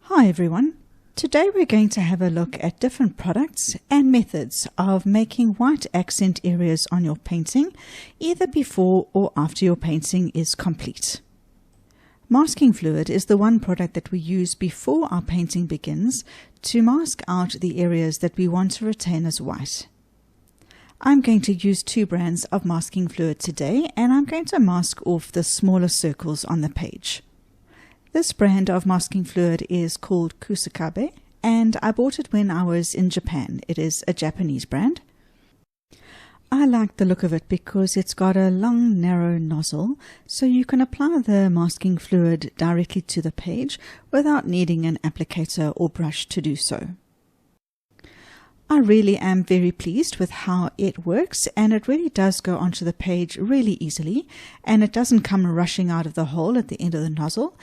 Hi everyone. Today we're going to have a look at different products and methods of making white accent areas on your painting, either before or after your painting is complete. Masking fluid is the one product that we use before our painting begins to mask out the areas that we want to retain as white. I'm going to use two brands of masking fluid today, and I'm going to mask off the smaller circles on the page. This brand of masking fluid is called Kusakabe, and I bought it when I was in Japan. It is a Japanese brand. I like the look of it because it's got a long, narrow nozzle, so you can apply the masking fluid directly to the page without needing an applicator or brush to do so. I really am very pleased with how it works, and it really does go onto the page really easily, and it doesn't come rushing out of the hole at the end of the nozzle.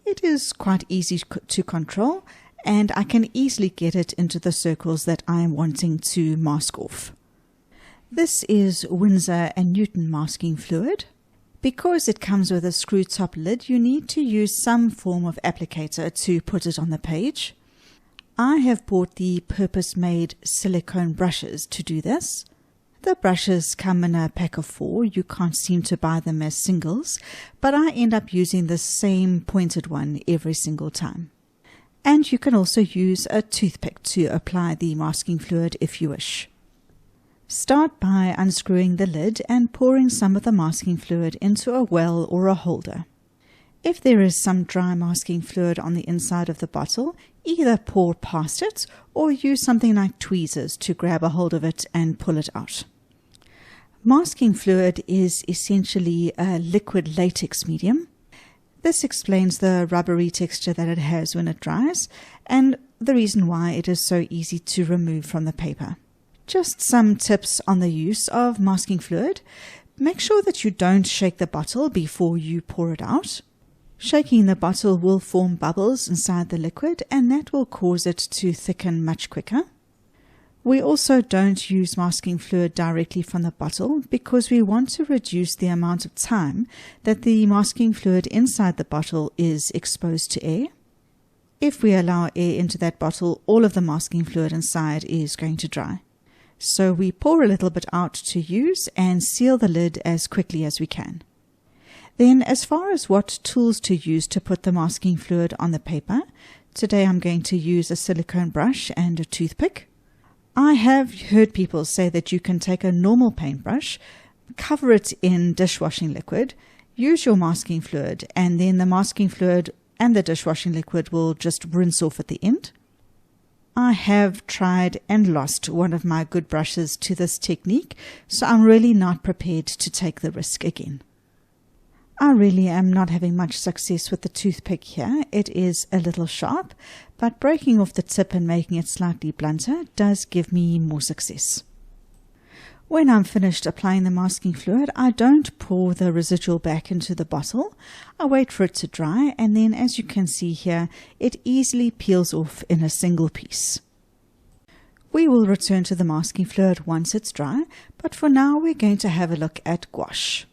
It is quite easy to control, and I can easily get it into the circles that I am wanting to mask off. This is Winsor & Newton masking fluid. Because it comes with a screw top lid, you need to use some form of applicator to put it on the page. I have bought the purpose-made silicone brushes to do this. The brushes come in a pack of 4. You can't seem to buy them as singles, but I end up using the same pointed one every single time. And you can also use a toothpick to apply the masking fluid if you wish. Start by unscrewing the lid and pouring some of the masking fluid into a well or a holder. If there is some dry masking fluid on the inside of the bottle, either pour past it or use something like tweezers to grab a hold of it and pull it out. Masking fluid is essentially a liquid latex medium. This explains the rubbery texture that it has when it dries, and the reason why it is so easy to remove from the paper. Just some tips on the use of masking fluid. Make sure that you don't shake the bottle before you pour it out. Shaking the bottle will form bubbles inside the liquid, and that will cause it to thicken much quicker. We also don't use masking fluid directly from the bottle because we want to reduce the amount of time that the masking fluid inside the bottle is exposed to air. If we allow air into that bottle, all of the masking fluid inside is going to dry. So we pour a little bit out to use and seal the lid as quickly as we can. Then, as far as what tools to use to put the masking fluid on the paper, today I'm going to use a silicone brush and a toothpick. I have heard people say that you can take a normal paintbrush, cover it in dishwashing liquid, use your masking fluid, and then the masking fluid and the dishwashing liquid will just rinse off at the end. I have tried and lost one of my good brushes to this technique, so I'm really not prepared to take the risk again. I really am not having much success with the toothpick here. It is a little sharp, but breaking off the tip and making it slightly blunter does give me more success. When I'm finished applying the masking fluid, I don't pour the residual back into the bottle. I wait for it to dry, and then as you can see here, it easily peels off in a single piece. We will return to the masking fluid once it's dry, but for now we're going to have a look at gouache.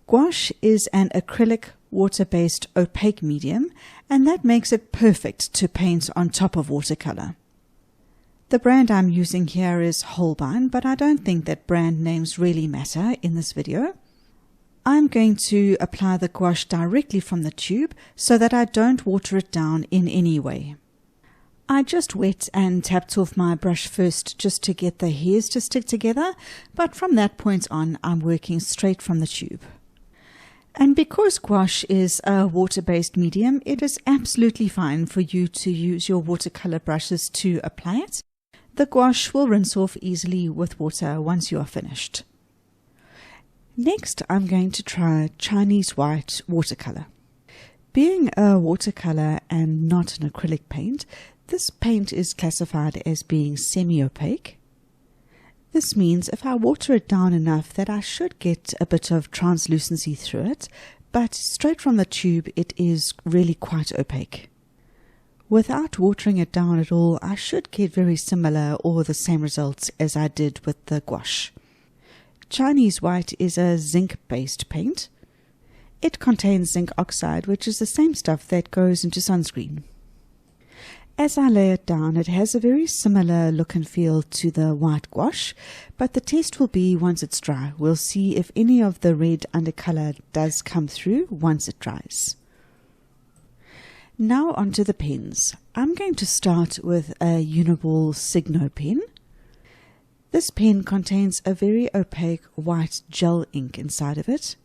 Gouache is an acrylic water-based opaque medium, and that makes it perfect to paint on top of watercolor. The brand I'm using here is Holbein, but I don't think that brand names really matter in this video. I'm going to apply the gouache directly from the tube so that I don't water it down in any way. I just wet and tapped off my brush first just to get the hairs to stick together, but from that point on I'm working straight from the tube. And because gouache is a water-based medium, it is absolutely fine for you to use your watercolor brushes to apply it. The gouache will rinse off easily with water once you are finished. Next, I'm going to try Chinese white watercolor. Being a watercolor and not an acrylic paint, this paint is classified as being semi-opaque. This means if I water it down enough that I should get a bit of translucency through it, but straight from the tube it is really quite opaque. Without watering it down at all, I should get very similar or the same results as I did with the gouache. Chinese white is a zinc-based paint. It contains zinc oxide, which is the same stuff that goes into sunscreen. As I lay it down, it has a very similar look and feel to the white gouache, but the test will be once it's dry. We'll see if any of the red undercolor does come through once it dries. Now onto the pens. I'm going to start with a Uni-Ball Signo pen. This pen contains a very opaque white gel ink inside of it.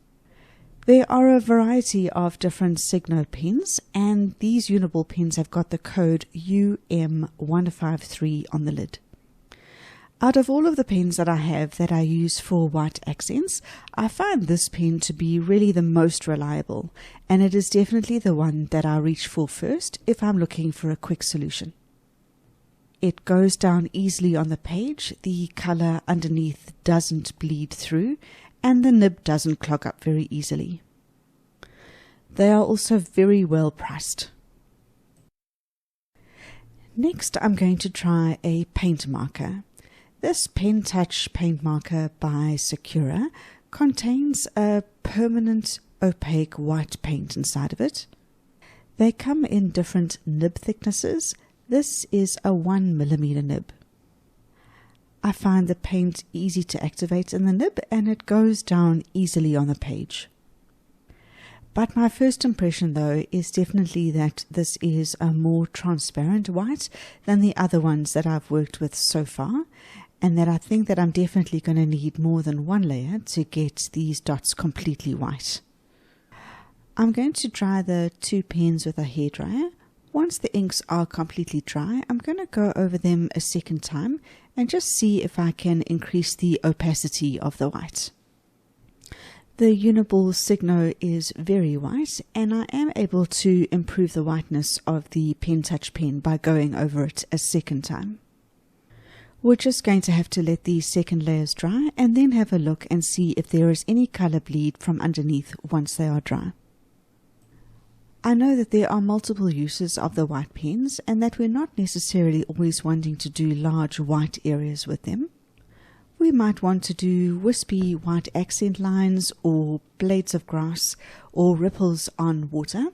There are a variety of different Signo pens, and these Uni-Ball pens have got the code UM153 on the lid. Out of all of the pens that I have that I use for white accents, I find this pen to be really the most reliable, and it is definitely the one that I reach for first if I'm looking for a quick solution. It goes down easily on the page, the color underneath doesn't bleed through, and the nib doesn't clog up very easily. They are also very well priced. Next, I'm going to try a paint marker. This Pen Touch paint marker by Sakura contains a permanent opaque white paint inside of it. They come in different nib thicknesses. This is a 1mm nib. I find the paint easy to activate in the nib, and it goes down easily on the page. But my first impression though is definitely that this is a more transparent white than the other ones that I've worked with so far, and that I think that I'm definitely going to need more than one layer to get these dots completely white. I'm going to dry the two pens with a hairdryer. Once the inks are completely dry, I'm going to go over them a second time and just see if I can increase the opacity of the white. The Uni-Ball Signo is very white, and I am able to improve the whiteness of the Pen Touch pen by going over it a second time. We're just going to have to let these second layers dry and then have a look and see if there is any color bleed from underneath once they are dry. I know that there are multiple uses of the white pens and that we're not necessarily always wanting to do large white areas with them. We might want to do wispy white accent lines or blades of grass or ripples on water.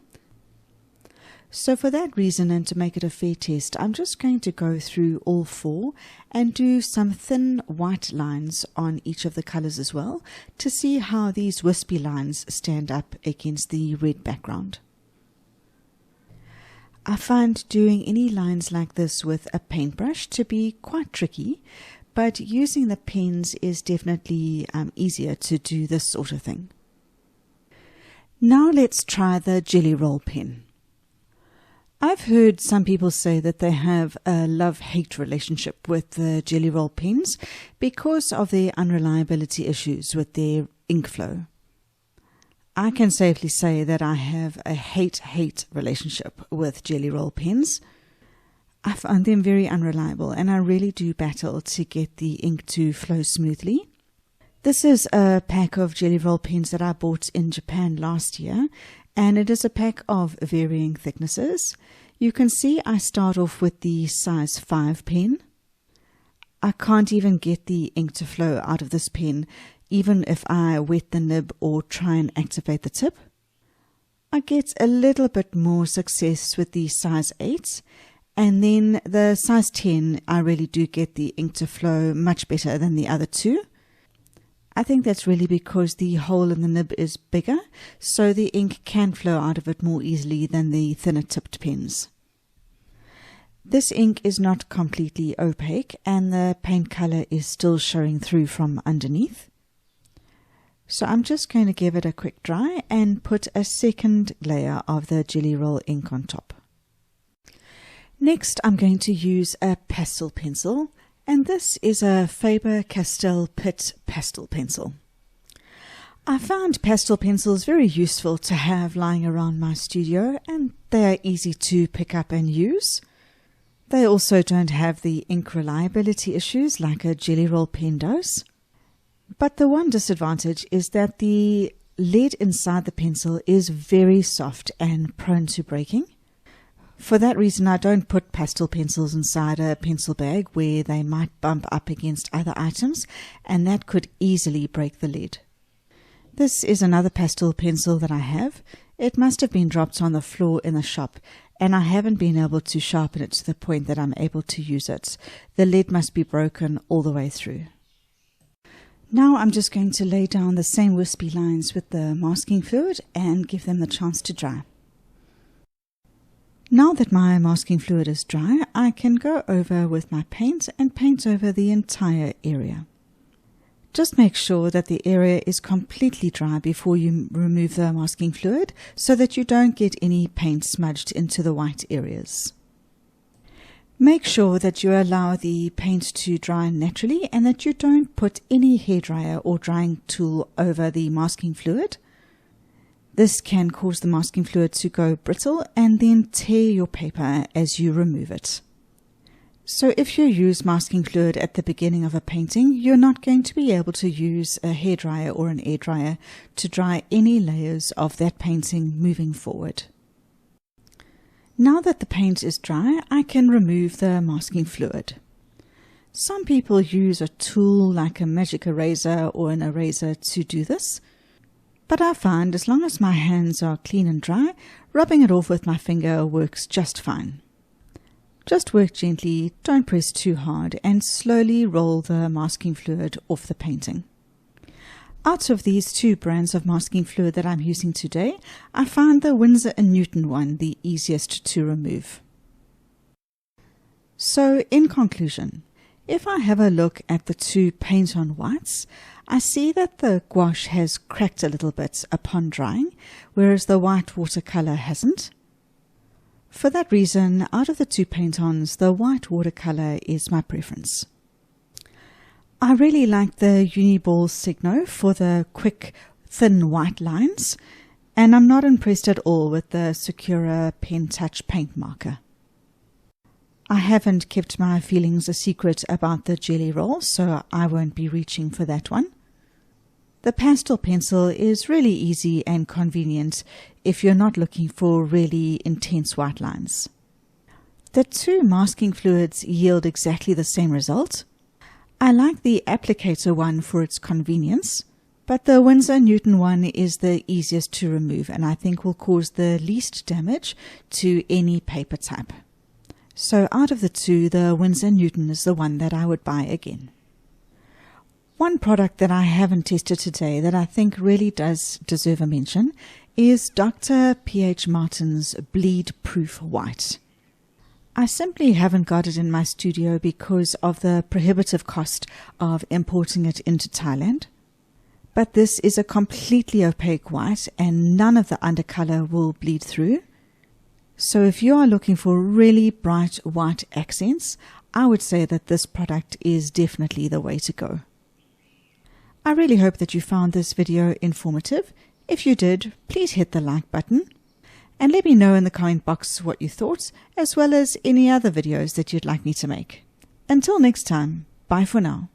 So for that reason, and to make it a fair test, I'm just going to go through all four and do some thin white lines on each of the colors as well to see how these wispy lines stand up against the red background. I find doing any lines like this with a paintbrush to be quite tricky, but using the pens is definitely easier to do this sort of thing. Now let's try the Jelly Roll pen. I've heard some people say that they have a love-hate relationship with the Jelly Roll pens because of their unreliability issues with their ink flow. I can safely say that I have a hate-hate relationship with Jelly Roll pens. I find them very unreliable, and I really do battle to get the ink to flow smoothly. This is a pack of Jelly Roll pens that I bought in Japan last year, and it is a pack of varying thicknesses. You can see I start off with the size 5 pen. I can't even get the ink to flow out of this pen, even if I wet the nib or try and activate the tip. I get a little bit more success with the size 8, and then the size 10, I really do get the ink to flow much better than the other two. I think that's really because the hole in the nib is bigger, so the ink can flow out of it more easily than the thinner tipped pens. This ink is not completely opaque, and the paint color is still showing through from underneath. So I'm just going to give it a quick dry and put a second layer of the Jelly Roll ink on top. Next, I'm going to use a pastel pencil, and this is a Faber-Castell Pitt pastel pencil. I found pastel pencils very useful to have lying around my studio, and they are easy to pick up and use. They also don't have the ink reliability issues like a Jelly Roll pen does. But the one disadvantage is that the lead inside the pencil is very soft and prone to breaking. For that reason, I don't put pastel pencils inside a pencil bag where they might bump up against other items, and that could easily break the lead. This is another pastel pencil that I have. It must have been dropped on the floor in the shop, and I haven't been able to sharpen it to the point that I'm able to use it. The lead must be broken all the way through. Now I'm just going to lay down the same wispy lines with the masking fluid and give them the chance to dry. Now that my masking fluid is dry, I can go over with my paint and paint over the entire area. Just make sure that the area is completely dry before you remove the masking fluid so that you don't get any paint smudged into the white areas. Make sure that you allow the paint to dry naturally and that you don't put any hairdryer or drying tool over the masking fluid. This can cause the masking fluid to go brittle and then tear your paper as you remove it. So if you use masking fluid at the beginning of a painting, you're not going to be able to use a hairdryer or an air dryer to dry any layers of that painting moving forward. Now that the paint is dry, I can remove the masking fluid. Some people use a tool like a magic eraser or an eraser to do this, but I find as long as my hands are clean and dry, rubbing it off with my finger works just fine. Just work gently, don't press too hard, and slowly roll the masking fluid off the painting. Out of these two brands of masking fluid that I'm using today, I find the Winsor & Newton one the easiest to remove. So in conclusion, if I have a look at the two paint on whites, I see that the gouache has cracked a little bit upon drying, whereas the white watercolor hasn't. For that reason, out of the two paint-ons, the white watercolor is my preference. I really like the Uni-Ball Signo for the quick, thin white lines, and I'm not impressed at all with the Sakura Pen Touch paint marker. I haven't kept my feelings a secret about the jelly roll, so I won't be reaching for that one. The Pastel Pencil is really easy and convenient if you're not looking for really intense white lines. The two masking fluids yield exactly the same result. I like the applicator one for its convenience, but the Winsor & Newton one is the easiest to remove and I think will cause the least damage to any paper type. So out of the two, the Winsor & Newton is the one that I would buy again. One product that I haven't tested today that I think really does deserve a mention is Dr. P.H. Martin's Bleed Proof White. I simply haven't got it in my studio because of the prohibitive cost of importing it into Thailand. But this is a completely opaque white and none of the undercolor will bleed through. So if you are looking for really bright white accents, I would say that this product is definitely the way to go. I really hope that you found this video informative. If you did, please hit the like button and let me know in the comment box what you thought, as well as any other videos that you'd like me to make. Until next time, bye for now.